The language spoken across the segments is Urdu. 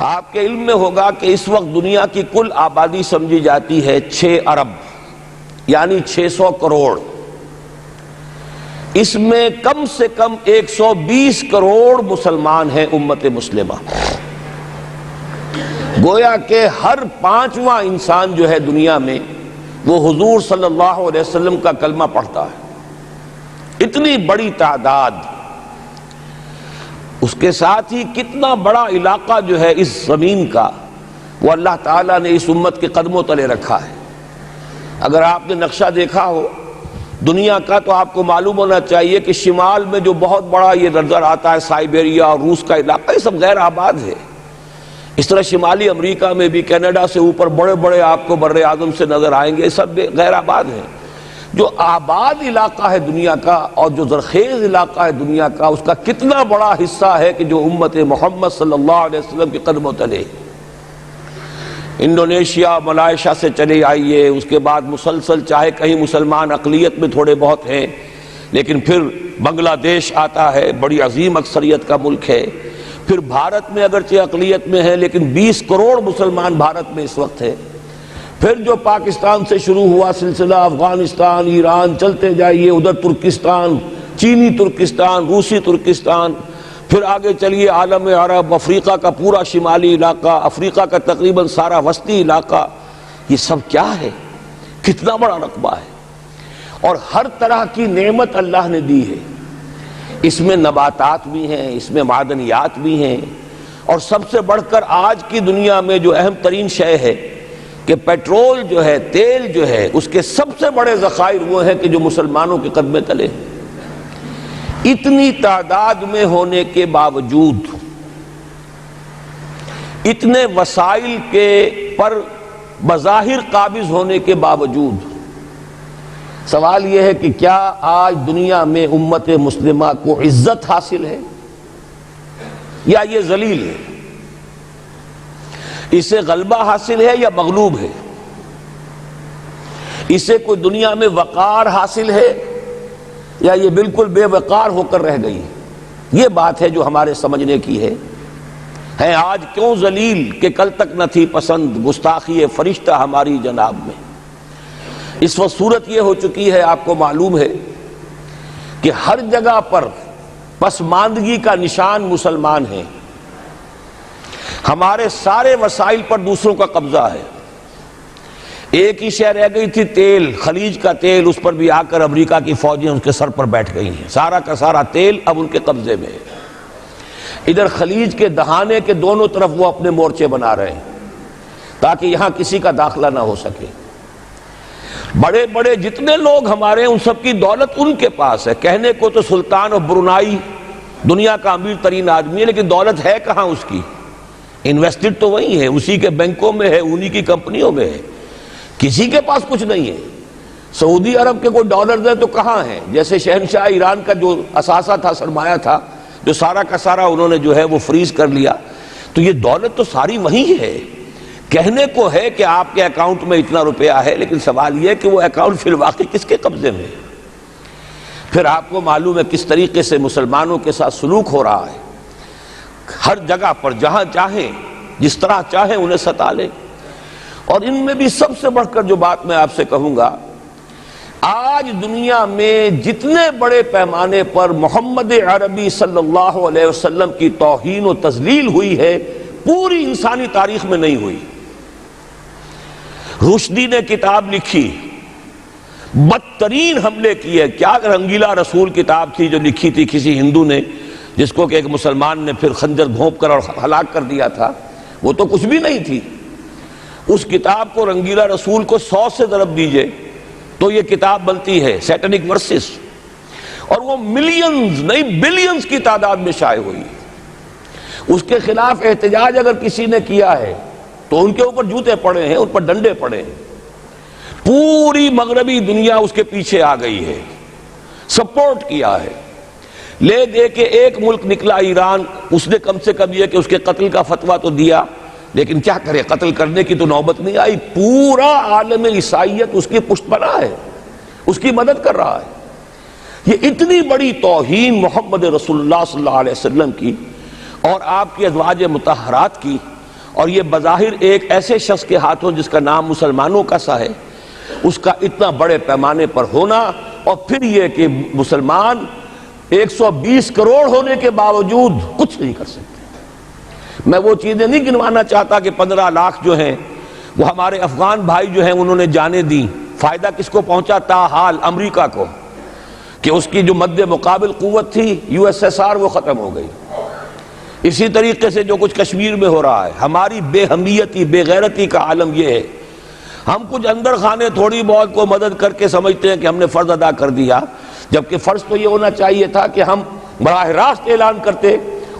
آپ کے علم میں ہوگا کہ اس وقت دنیا کی کل آبادی سمجھی جاتی ہے 6 ارب یعنی 600 کروڑ. اس میں کم سے کم 120 کروڑ مسلمان ہیں امت مسلمہ. گویا کہ ہر 5واں انسان جو ہے دنیا میں وہ حضور صلی اللہ علیہ وسلم کا کلمہ پڑھتا ہے. اتنی بڑی تعداد. اس کے ساتھ ہی کتنا بڑا علاقہ جو ہے اس زمین کا وہ اللہ تعالیٰ نے اس امت کے قدموں تلے رکھا ہے. اگر آپ نے نقشہ دیکھا ہو دنیا کا تو آپ کو معلوم ہونا چاہیے کہ شمال میں جو بہت بڑا یہ نظر آتا ہے سائبیریا اور روس کا علاقہ، یہ سب غیر آباد ہے. اس طرح شمالی امریکہ میں بھی کینیڈا سے اوپر بڑے بڑے آپ کو بر اعظم سے نظر آئیں گے، یہ سب غیر آباد ہیں. جو آباد علاقہ ہے دنیا کا اور جو زرخیز علاقہ ہے دنیا کا، اس کا کتنا بڑا حصہ ہے کہ جو امت محمد صلی اللہ علیہ وسلم کے قدموں تلے. انڈونیشیا ملائیشیا سے چلے آئیے، اس کے بعد مسلسل چاہے کہیں مسلمان اقلیت میں تھوڑے بہت ہیں، لیکن پھر بنگلہ دیش آتا ہے، بڑی عظیم اکثریت کا ملک ہے. پھر بھارت میں اگرچہ اقلیت میں ہے لیکن 20 کروڑ مسلمان بھارت میں اس وقت ہے. پھر جو پاکستان سے شروع ہوا سلسلہ، افغانستان، ایران، چلتے جائیے ادھر ترکستان، چینی ترکستان، روسی ترکستان، پھر آگے چلیے عالم عرب، افریقہ کا پورا شمالی علاقہ، افریقہ کا تقریباً سارا وسطی علاقہ. یہ سب کیا ہے؟ کتنا بڑا رقبہ ہے. اور ہر طرح کی نعمت اللہ نے دی ہے. اس میں نباتات بھی ہیں، اس میں معدنیات بھی ہیں، اور سب سے بڑھ کر آج کی دنیا میں جو اہم ترین شے ہے کہ پیٹرول جو ہے، تیل جو ہے، اس کے سب سے بڑے ذخائر وہ ہیں کہ جو مسلمانوں کے قدمے تلے. اتنی تعداد میں ہونے کے باوجود، اتنے وسائل کے پر بظاہر قابض ہونے کے باوجود، سوال یہ ہے کہ کیا آج دنیا میں امت مسلمہ کو عزت حاصل ہے یا یہ ذلیل ہے؟ اسے غلبہ حاصل ہے یا مغلوب ہے؟ اسے کوئی دنیا میں وقار حاصل ہے یا یہ بالکل بے وقار ہو کر رہ گئی؟ یہ بات ہے جو ہمارے سمجھنے کی ہے. آج کیوں ذلیل کہ کل تک نہ تھی پسند گستاخی فرشتہ ہماری جناب میں. اس وقت صورت یہ ہو چکی ہے، آپ کو معلوم ہے کہ ہر جگہ پر پسماندگی کا نشان مسلمان ہیں. ہمارے سارے وسائل پر دوسروں کا قبضہ ہے. ایک ہی شے رہ گئی تھی، تیل، خلیج کا تیل، اس پر بھی آ کر امریکہ کی فوجیں ان کے سر پر بیٹھ گئی ہیں. سارا کا سارا تیل اب ان کے قبضے میں ہے. ادھر خلیج کے دہانے کے دونوں طرف وہ اپنے مورچے بنا رہے ہیں تاکہ یہاں کسی کا داخلہ نہ ہو سکے. بڑے بڑے جتنے لوگ ہمارے ہیں ان سب کی دولت ان کے پاس ہے. کہنے کو تو سلطان آف برونائی دنیا کا امیر ترین آدمی ہے، لیکن دولت ہے کہاں اس کی؟ انویسٹڈ تو وہی ہے، اسی کے بینکوں میں ہے، انہی کی کمپنیوں میں ہے. کسی کے پاس کچھ نہیں ہے. سعودی عرب کے کوئی ڈالرز ہیں تو کہاں ہیں؟ جیسے شہنشاہ ایران کا جو اثاثہ تھا، سرمایہ تھا، جو سارا کا سارا انہوں نے جو ہے وہ فریز کر لیا. تو یہ دولت تو ساری وہی ہے. کہنے کو ہے کہ آپ کے اکاؤنٹ میں اتنا روپیہ ہے، لیکن سوال یہ کہ وہ اکاؤنٹ فی الواقع کس کے قبضے میں ہے؟ پھر آپ کو معلوم ہے کس طریقے سے مسلمانوں کے ساتھ سلوک ہو رہا ہے. ہر جگہ پر جہاں چاہیں، جس طرح چاہیں انہیں ستا لیں. اور ان میں بھی سب سے بڑھ کر جو بات میں آپ سے کہوں گا، آج دنیا میں جتنے بڑے پیمانے پر محمد عربی صلی اللہ علیہ وسلم کی توہین و تذلیل ہوئی ہے، پوری انسانی تاریخ میں نہیں ہوئی. رشدی نے کتاب لکھی، بدترین حملے کیے. کیا رنگیلا رسول کتاب تھی جو لکھی تھی کسی ہندو نے، جس کو کہ ایک مسلمان نے پھر خنجر گھونپ کر اور ہلاک کر دیا تھا. وہ تو کچھ بھی نہیں تھی. اس کتاب کو رنگیلا رسول کو 100 سے ضرب دیجئے تو یہ کتاب بنتی ہے، سیٹنک ورسز. اور وہ ملینز نہیں بلینز کی تعداد میں شائع ہوئی. اس کے خلاف احتجاج اگر کسی نے کیا ہے تو ان کے اوپر جوتے پڑے ہیں، ان پر ڈنڈے پڑے ہیں. پوری مغربی دنیا اس کے پیچھے آ گئی ہے، سپورٹ کیا ہے. لے دے کے ایک ملک نکلا ایران، اس نے کم سے کم یہ کہ اس کے قتل کا فتویٰ تو دیا، لیکن کیا کرے، قتل کرنے کی تو نوبت نہیں آئی. پورا عالم عیسائیت اس کی پشت پناہ ہے، اس کی مدد کر رہا ہے. یہ اتنی بڑی توہین محمد رسول اللہ صلی اللہ علیہ وسلم کی اور آپ کی ازواج مطہرات کی اور یہ بظاہر ایک ایسے شخص کے ہاتھوں جس کا نام مسلمانوں کا سا ہے، اس کا اتنا بڑے پیمانے پر ہونا، اور پھر یہ کہ مسلمان 120 کروڑ ہونے کے باوجود کچھ نہیں کر سکتے۔ میں وہ چیزیں نہیں گنوانا چاہتا کہ 15 لاکھ جو ہیں وہ ہمارے افغان بھائی جو ہیں انہوں نے جانیں دیں، فائدہ کس کو پہنچا؟ تاحال امریکہ کو، کہ اس کی جو مد مقابل قوت تھی USSR وہ ختم ہو گئی۔ اسی طریقے سے جو کچھ کشمیر میں ہو رہا ہے، ہماری بے حمیتی بے غیرتی کا عالم یہ ہے، ہم کچھ اندر خانے تھوڑی بہت کو مدد کر کے سمجھتے ہیں کہ ہم نے فرض ادا کر دیا، جبکہ فرض تو یہ ہونا چاہیے تھا کہ ہم براہ راست اعلان کرتے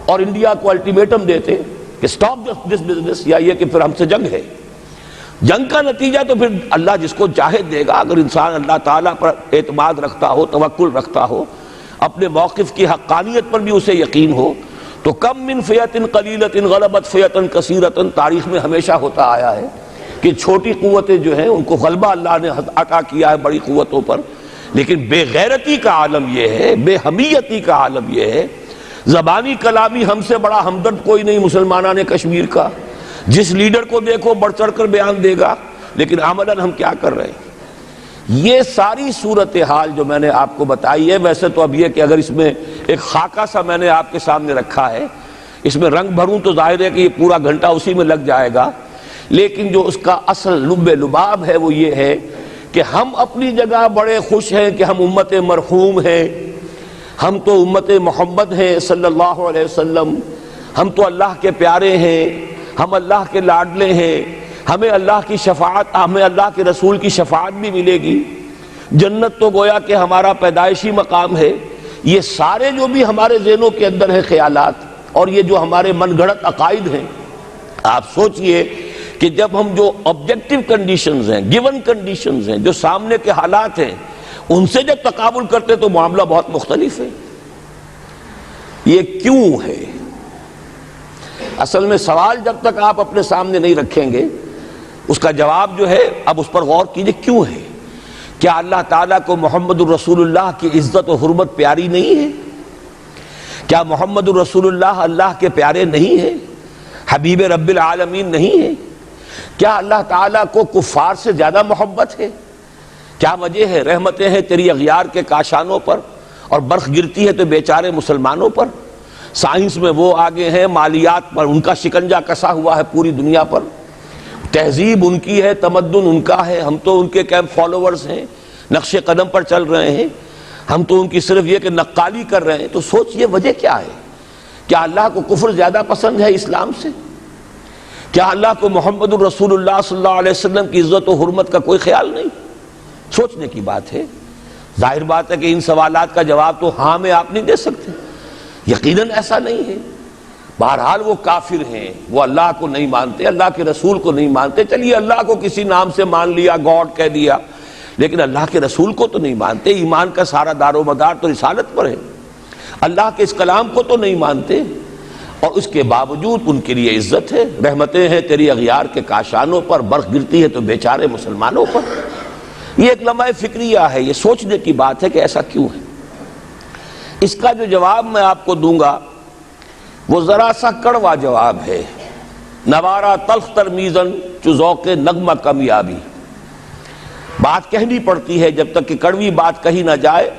اور انڈیا کو الٹیمیٹم دیتے کہ سٹاپ دس بزنس، یا یہ کہ پھر ہم سے جنگ ہے۔ جنگ کا نتیجہ تو پھر اللہ جس کو چاہے دے گا، اگر انسان اللہ تعالیٰ پر اعتماد رکھتا ہو، توکل رکھتا ہو، اپنے موقف کی حقانیت پر بھی اسے یقین ہو، تو کم من فیۃ قلیلۃ غلبت فیۃ کثیرۃ، تاریخ میں ہمیشہ ہوتا آیا ہے کہ چھوٹی قوتیں جو ہیں ان کو غلبہ اللہ نے عطا کیا ہے بڑی قوتوں پر، لیکن بے غیرتی کا عالم یہ ہے، بے حمیتی کا عالم یہ ہے، زبانی کلامی ہم سے بڑا ہمدرد کوئی نہیں مسلمانان کشمیر کا، جس لیڈر کو دیکھو بڑھ چڑھ کر بیان دے گا، لیکن عملاً ہم کیا کر رہے ہیں؟ یہ ساری صورتحال جو میں نے آپ کو بتائی ہے، ویسے تو اب یہ کہ اگر اس میں ایک خاکہ سا میں نے آپ کے سامنے رکھا ہے، اس میں رنگ بھروں تو ظاہر ہے کہ یہ پورا گھنٹہ اسی میں لگ جائے گا، لیکن جو اس کا اصل لب لباب ہے وہ یہ ہے کہ ہم اپنی جگہ بڑے خوش ہیں کہ ہم امت مرحوم ہیں، ہم تو امت محمد ہیں صلی اللہ علیہ وسلم، ہم تو اللہ کے پیارے ہیں، ہم اللہ کے لاڈلے ہیں، ہمیں اللہ کی شفاعت، ہمیں اللہ کے رسول کی شفاعت بھی ملے گی، جنت تو گویا کہ ہمارا پیدائشی مقام ہے۔ یہ سارے جو بھی ہمارے ذہنوں کے اندر ہیں خیالات، اور یہ جو ہمارے من گھڑت عقائد ہیں، آپ سوچئے کہ جب ہم جو آبجیکٹیو کنڈیشنز ہیں، گیون کنڈیشنز ہیں، جو سامنے کے حالات ہیں، ان سے جب تقابل کرتے تو معاملہ بہت مختلف ہے۔ یہ کیوں ہے؟ اصل میں سوال جب تک آپ اپنے سامنے نہیں رکھیں گے، اس کا جواب جو ہے اب اس پر غور کیجئے، کیوں ہے؟ کیا اللہ تعالیٰ کو محمد الرسول اللہ کی عزت و حرمت پیاری نہیں ہے؟ کیا محمد الرسول اللہ اللہ کے پیارے نہیں ہیں؟ حبیب رب العالمین نہیں ہے؟ کیا اللہ تعالیٰ کو کفار سے زیادہ محبت ہے؟ کیا وجہ ہے؟ رحمتیں ہیں تیری اغیار کے کاشانوں پر، اور برف گرتی ہے تو بیچارے مسلمانوں پر۔ سائنس میں وہ آگے ہیں، مالیات پر ان کا شکنجہ کسا ہوا ہے پوری دنیا پر، تہذیب ان کی ہے، تمدن ان کا ہے، ہم تو ان کے کیمپ فالوورز ہیں، نقش قدم پر چل رہے ہیں، ہم تو ان کی صرف یہ کہ نقالی کر رہے ہیں۔ تو سوچئے وجہ کیا ہے؟ کیا اللہ کو کفر زیادہ پسند ہے اسلام سے؟ کیا اللہ کو محمد الرسول اللہ صلی اللہ علیہ وسلم کی عزت و حرمت کا کوئی خیال نہیں؟ سوچنے کی بات ہے۔ ظاہر بات ہے کہ ان سوالات کا جواب تو ہاں میں آپ نہیں دے سکتے، یقیناً ایسا نہیں ہے۔ بہرحال وہ کافر ہیں، وہ اللہ کو نہیں مانتے، اللہ کے رسول کو نہیں مانتے، چلیے اللہ کو کسی نام سے مان لیا، گاڈ کہہ دیا، لیکن اللہ کے رسول کو تو نہیں مانتے۔ ایمان کا سارا دار و مدار تو رسالت پر ہے، اللہ کے اس کلام کو تو نہیں مانتے، اور اس کے باوجود ان کے لیے عزت ہے۔ رحمتیں ہیں تیری اغیار کے کاشانوں پر، برف گرتی ہے تو بیچارے مسلمانوں پر۔ یہ ایک لمحہ فکریہ ہے، یہ سوچنے کی بات ہے کہ ایسا کیوں ہے۔ اس کا جو جواب میں آپ کو دوں گا وہ ذرا سا کڑوا جواب ہے۔ نوارا تلخ ترمیزن چو ذوق نغمہ کمیابی، بات کہنی پڑتی ہے جب تک کہ کڑوی بات کہی نہ جائے،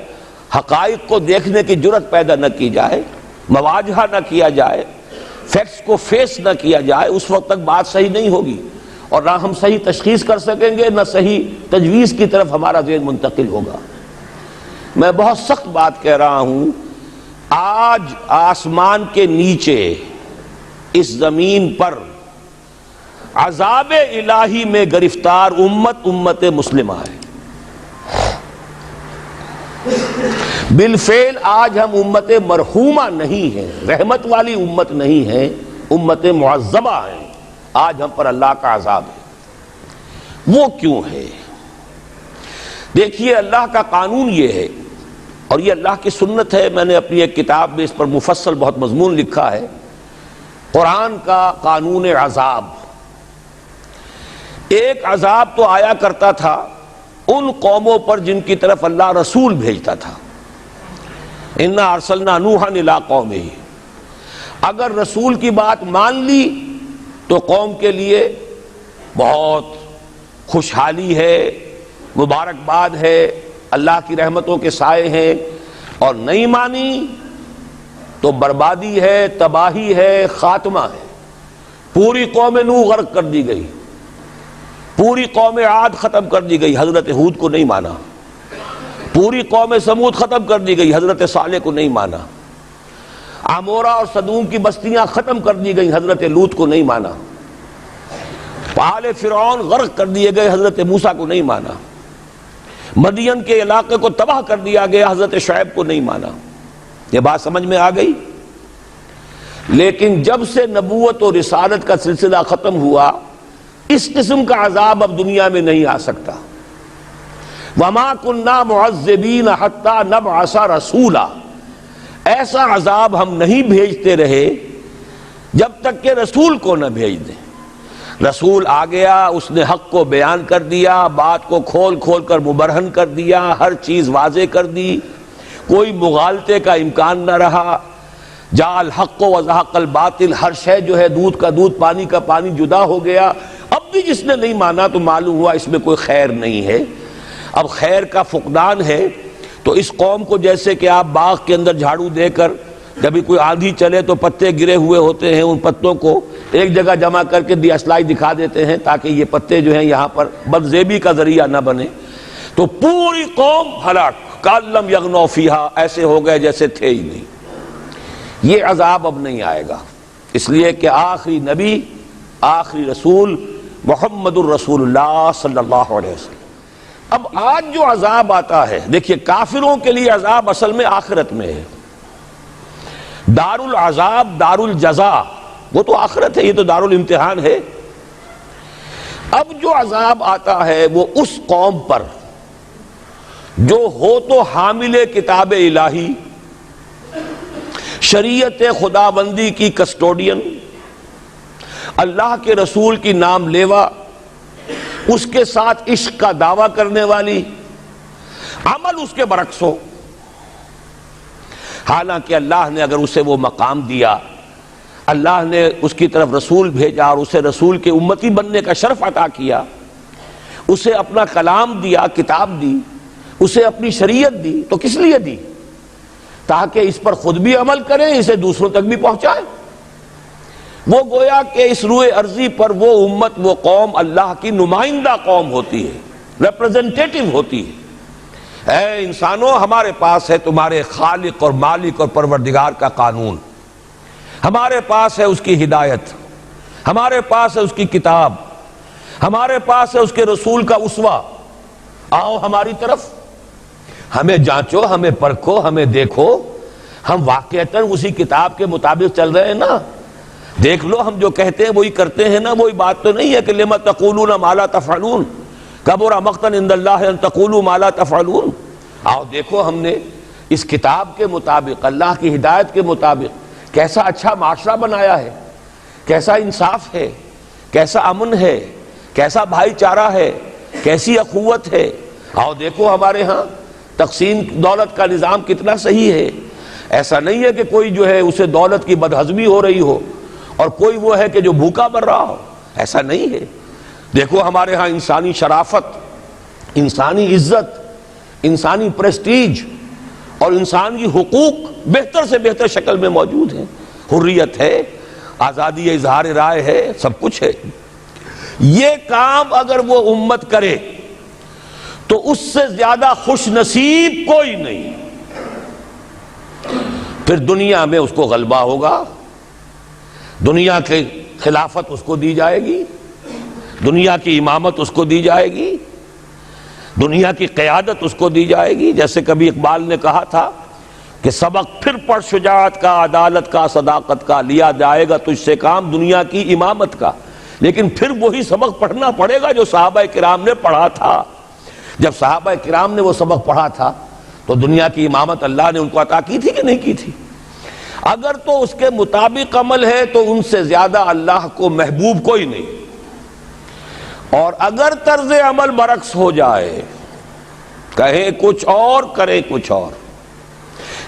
حقائق کو دیکھنے کی جرت پیدا نہ کی جائے، مواجہہ نہ کیا جائے، فیکٹس کو فیس نہ کیا جائے، اس وقت تک بات صحیح نہیں ہوگی، اور نہ ہم صحیح تشخیص کر سکیں گے، نہ صحیح تجویز کی طرف ہمارا ذہن منتقل ہوگا۔ میں بہت سخت بات کہہ رہا ہوں، آج آسمان کے نیچے اس زمین پر عذاب الہی میں گرفتار امت مسلمہ ہے۔ بالفعل آج ہم امت مرحومہ نہیں ہیں، رحمت والی امت نہیں ہیں، امت معذبہ ہیں۔ آج ہم پر اللہ کا عذاب ہے۔ وہ کیوں ہے؟ دیکھیے اللہ کا قانون یہ ہے، اور یہ اللہ کی سنت ہے، میں نے اپنی ایک کتاب میں اس پر مفصل بہت مضمون لکھا ہے، قرآن کا قانون عذاب۔ ایک عذاب تو آیا کرتا تھا ان قوموں پر جن کی طرف اللہ رسول بھیجتا تھا، اِنَّا أَرْسَلْنَا نُوحًا إِلَىٰ قَوْمِهِ، اگر رسول کی بات مان لی تو قوم کے لیے بہت خوشحالی ہے، مبارکباد ہے، اللہ کی رحمتوں کے سائے ہیں، اور نہیں مانی تو بربادی ہے، تباہی ہے، خاتمہ ہے۔ پوری قوم نوح غرق کر دی گئی، پوری قوم عاد ختم کر دی گئی، حضرت ہود کو نہیں مانا۔ پوری قوم سمود ختم کر دی گئی، حضرت صالح کو نہیں مانا۔ عمورہ اور صدوم کی بستیاں ختم کر دی گئی، حضرت لوط کو نہیں مانا۔ آل فرعون غرق کر دیے گئے، حضرت موسیٰ کو نہیں مانا۔ مدین کے علاقے کو تباہ کر دیا گیا، حضرت شعیب کو نہیں مانا۔ یہ بات سمجھ میں آ گئی؟ لیکن جب سے نبوت اور رسالت کا سلسلہ ختم ہوا، اس قسم کا عذاب اب دنیا میں نہیں آ سکتا۔ وَمَا كُنَّا مُعَذِّبِينَ حَتَّى نَبْعَثَ رَسُولًا، ایسا عذاب ہم نہیں بھیجتے رہے جب تک کہ رسول کو نہ بھیج دیں۔ رسول آ گیا، اس نے حق کو بیان کر دیا، بات کو کھول کھول کر مبرہن کر دیا، ہر چیز واضح کر دی، کوئی مغالطے کا امکان نہ رہا۔ جاء الحق وزهق الباطل، ہر شے جو ہے دودھ کا دودھ، پانی کا پانی جدا ہو گیا۔ اب بھی جس نے نہیں مانا تو معلوم ہوا اس میں کوئی خیر نہیں ہے، اب خیر کا فقدان ہے۔ تو اس قوم کو جیسے کہ آپ باغ کے اندر جھاڑو دے کر جب کوئی آندھی چلے تو پتے گرے ہوئے ہوتے ہیں، ان پتوں کو ایک جگہ جمع کر کے اسلائی دکھا دیتے ہیں تاکہ یہ پتے جو ہیں یہاں پر بدزیبی کا ذریعہ نہ بنے، تو پوری قوم ہلاک، کأن لم یغنوا فیہا، ایسے ہو گئے جیسے تھے ہی نہیں۔ یہ عذاب اب نہیں آئے گا، اس لیے کہ آخری نبی، آخری رسول محمد الرسول اللہ صلی اللہ علیہ وسلم۔ اب آج جو عذاب آتا ہے، دیکھیے کافروں کے لیے عذاب اصل میں آخرت میں ہے۔ دار العذاب، دار الجزا، وہ تو آخرت ہے، یہ تو دار الامتحان ہے۔ اب جو عذاب آتا ہے وہ اس قوم پر جو ہو تو حامل کتاب الہی، شریعت خداوندی کی کسٹوڈین، اللہ کے رسول کی نام لیوا، اس کے ساتھ عشق کا دعویٰ کرنے والی، عمل اس کے برعکس ہو۔ حالانکہ اللہ نے اگر اسے وہ مقام دیا، اللہ نے اس کی طرف رسول بھیجا اور اسے رسول کے امتی بننے کا شرف عطا کیا، اسے اپنا کلام دیا، کتاب دی، اسے اپنی شریعت دی، تو کس لیے دی؟ تاکہ اس پر خود بھی عمل کریں، اسے دوسروں تک بھی پہنچائیں۔ وہ گویا کہ اس روئے ارضی پر وہ امت، وہ قوم اللہ کی نمائندہ قوم ہوتی ہے، ریپرزنٹیٹو ہوتی ہے۔ اے انسانوں، ہمارے پاس ہے تمہارے خالق اور مالک اور پروردگار کا قانون، ہمارے پاس ہے اس کی ہدایت، ہمارے پاس ہے اس کی کتاب، ہمارے پاس ہے اس کے رسول کا اسوہ۔ آؤ ہماری طرف، ہمیں جانچو، ہمیں پرکھو، ہمیں دیکھو، ہم واقعتاً اسی کتاب کے مطابق چل رہے ہیں نا؟ دیکھ لو ہم جو کہتے ہیں وہی کرتے ہیں نا؟ وہی بات تو نہیں ہے کہ لما تقولون ما لا تفعلون، کبر مقتا عند اللہ ان تقولوا ما لا تفعلون۔ آؤ دیکھو ہم نے اس کتاب کے مطابق، اللہ کی ہدایت کے مطابق کیسا اچھا معاشرہ بنایا ہے، کیسا انصاف ہے، کیسا امن ہے، کیسا بھائی چارہ ہے، کیسی اخوت ہے۔ آؤ دیکھو ہمارے ہاں تقسیم دولت کا نظام کتنا صحیح ہے۔ ایسا نہیں ہے کہ کوئی جو ہے اسے دولت کی بدہضمی ہو رہی ہو اور کوئی وہ ہے کہ جو بھوکا مر رہا ہو، ایسا نہیں ہے۔ دیکھو ہمارے ہاں انسانی شرافت، انسانی عزت، انسانی پریسٹیج اور انسانی حقوق بہتر سے بہتر شکل میں موجود ہیں، حریت ہے، آزادی اظہار رائے ہے، سب کچھ ہے۔ یہ کام اگر وہ امت کرے تو اس سے زیادہ خوش نصیب کوئی نہیں۔ پھر دنیا میں اس کو غلبہ ہوگا، دنیا کی خلافت اس کو دی جائے گی، دنیا کی امامت اس کو دی جائے گی، دنیا کی قیادت اس کو دی جائے گی۔ جیسے کبھی اقبال نے کہا تھا کہ سبق پھر پڑھ شجاعت کا، عدالت کا، صداقت کا، لیا جائے گا تجھ سے کام دنیا کی امامت کا۔ لیکن پھر وہی سبق پڑھنا پڑے گا جو صحابہ کرام نے پڑھا تھا۔ جب صحابہ کرام نے وہ سبق پڑھا تھا تو دنیا کی امامت اللہ نے ان کو عطا کی تھی کہ نہیں کی تھی؟ اگر تو اس کے مطابق عمل ہے تو ان سے زیادہ اللہ کو محبوب کوئی نہیں، اور اگر طرز عمل برعکس ہو جائے، کہیں کچھ اور کریں کچھ اور،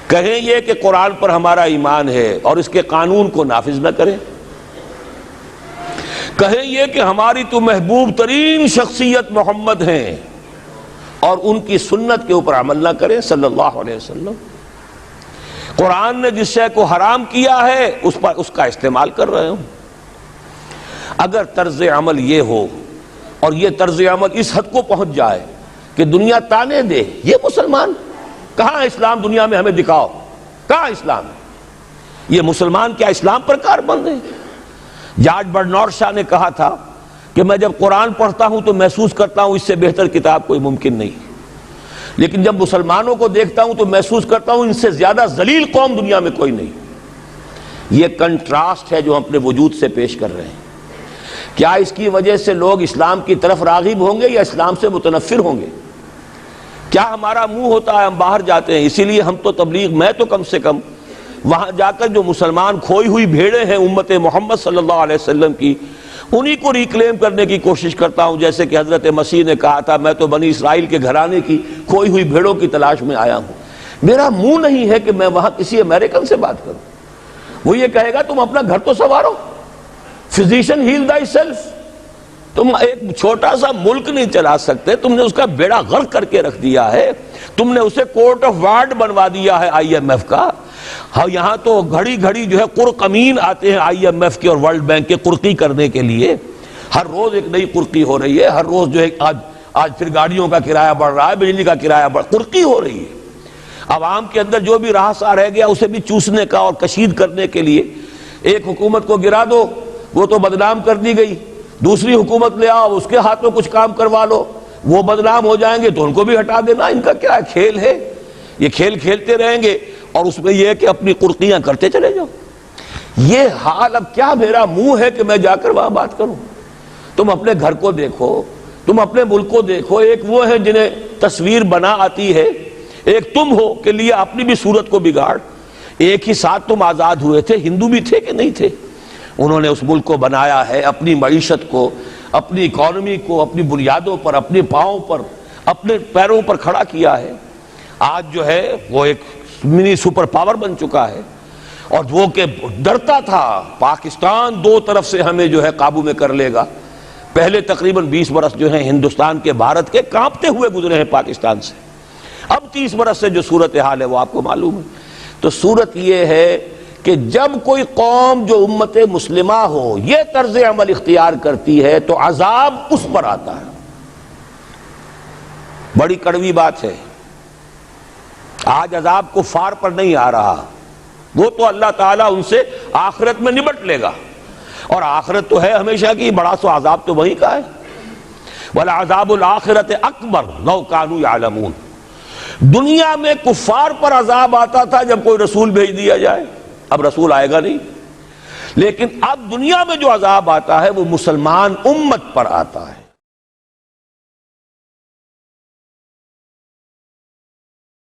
کہیں یہ کہ قرآن پر ہمارا ایمان ہے اور اس کے قانون کو نافذ نہ کریں، کہیں یہ کہ ہماری تو محبوب ترین شخصیت محمد ہیں اور ان کی سنت کے اوپر عمل نہ کریں صلی اللہ علیہ وسلم. قرآن نے جس شے کو حرام کیا ہے اس کا استعمال کر رہے ہوں. اگر طرز عمل یہ ہو اور یہ طرز عمل اس حد کو پہنچ جائے کہ دنیا تانے دے یہ مسلمان کہاں اسلام دنیا میں ہمیں دکھاؤ, کہاں اسلام ہے, یہ مسلمان کیا اسلام پر کاربند ہے؟ جارج برنارڈ شاہ نے کہا تھا کہ میں جب قرآن پڑھتا ہوں تو محسوس کرتا ہوں اس سے بہتر کتاب کوئی ممکن نہیں, لیکن جب مسلمانوں کو دیکھتا ہوں تو محسوس کرتا ہوں ان سے زیادہ ذلیل قوم دنیا میں کوئی نہیں. یہ کنٹراسٹ ہے جو ہم اپنے وجود سے پیش کر رہے ہیں. کیا اس کی وجہ سے لوگ اسلام کی طرف راغب ہوں گے یا اسلام سے متنفر ہوں گے؟ کیا ہمارا منہ ہوتا ہے ہم باہر جاتے ہیں, اسی لیے ہم تو تبلیغ, میں تو کم سے کم وہاں جا کر جو مسلمان کھوئی ہوئی بھیڑیں ہیں امت محمد صلی اللہ علیہ وسلم کی, انہی کو ریکلیم کرنے کی کوشش کرتا ہوں, جیسے کہ حضرت مسیح نے کہا تھا میں تو بنی اسرائیل کے گھرانے کی کھوئی ہوئی بھیڑوں کی تلاش میں آیا ہوں. میرا منہ نہیں ہے کہ میں وہاں کسی امریکن سے بات کروں, وہ یہ کہے گا تم اپنا گھر تو سنوارو, فزیشن ہیل تھائی سیلف. تم ایک چھوٹا سا ملک نہیں چلا سکتے, تم نے اس کا بیڑا غرق کر کے رکھ دیا ہے, تم نے اسے کورٹ آف وارڈ بنوا دیا ہے IMF کا. ہاں یہاں تو گھڑی گھڑی جو ہے قرقمین آتے ہیں IMF کے اور ورلڈ بینک کے قرقی کرنے کے لیے. ہر روز ایک نئی قرقی ہو رہی ہے, ہر روز جو ہے آج پھر گاڑیوں کا کرایہ بڑھ رہا ہے, بجلی کا کرایہ قرقی ہو رہی ہے. عوام کے اندر جو بھی راہسا رہ گیا اسے بھی چوسنے کا اور کشید کرنے کے لیے. ایک حکومت کو گرا دو وہ تو بدنام کر دی گئی, دوسری حکومت لے آؤ اس کے ہاتھوں کچھ کام کروا لو, وہ بدنام ہو جائیں گے تو ان کو بھی ہٹا دینا. ان کا کیا کھیل ہے, یہ کھیل کھیلتے رہیں گے اور اس میں یہ ہے کہ اپنی قرقیاں کرتے چلے جاؤ. یہ حال اب کیا میرا منہ ہے کہ میں جا کر وہاں بات کروں؟ تم اپنے گھر کو دیکھو, تم اپنے ملک کو دیکھو. ایک وہ ہے جنہیں تصویر بنا آتی ہے, ایک تم ہو کہ لیے اپنی بھی صورت کو بگاڑ. ایک ہی ساتھ تم آزاد ہوئے تھے, ہندو بھی تھے کہ نہیں تھے, انہوں نے اس ملک کو بنایا ہے, اپنی معیشت کو, اپنی اکانومی کو اپنی بنیادوں پر, اپنے پاؤں پر, اپنے پیروں پر کھڑا کیا ہے. آج جو ہے وہ ایک منی سپر پاور بن چکا ہے, اور وہ کہ ڈرتا تھا پاکستان دو طرف سے ہمیں جو ہے قابو میں کر لے گا. پہلے تقریباً 20 برس جو ہیں ہندوستان کے, بھارت کے کانپتے ہوئے گزرے ہیں پاکستان سے. اب 30 برس سے جو صورتحال ہے وہ آپ کو معلوم ہے. تو صورت یہ ہے کہ جب کوئی قوم جو امت مسلمہ ہو یہ طرز عمل اختیار کرتی ہے تو عذاب اس پر آتا ہے. بڑی کڑوی بات ہے. آج عذاب کفار پر نہیں آ رہا, وہ تو اللہ تعالیٰ ان سے آخرت میں نبٹ لے گا, اور آخرت تو ہے ہمیشہ کی, بڑا سو عذاب تو وہی کا ہے. وَلَعَذَابُ الْآخِرَةِ أَكْبَرُ لَوْ كَانُوا يَعْلَمُونَ. دنیا میں کفار پر عذاب آتا تھا جب کوئی رسول بھیج دیا جائے, اب رسول آئے گا نہیں, لیکن اب دنیا میں جو عذاب آتا ہے وہ مسلمان امت پر آتا ہے.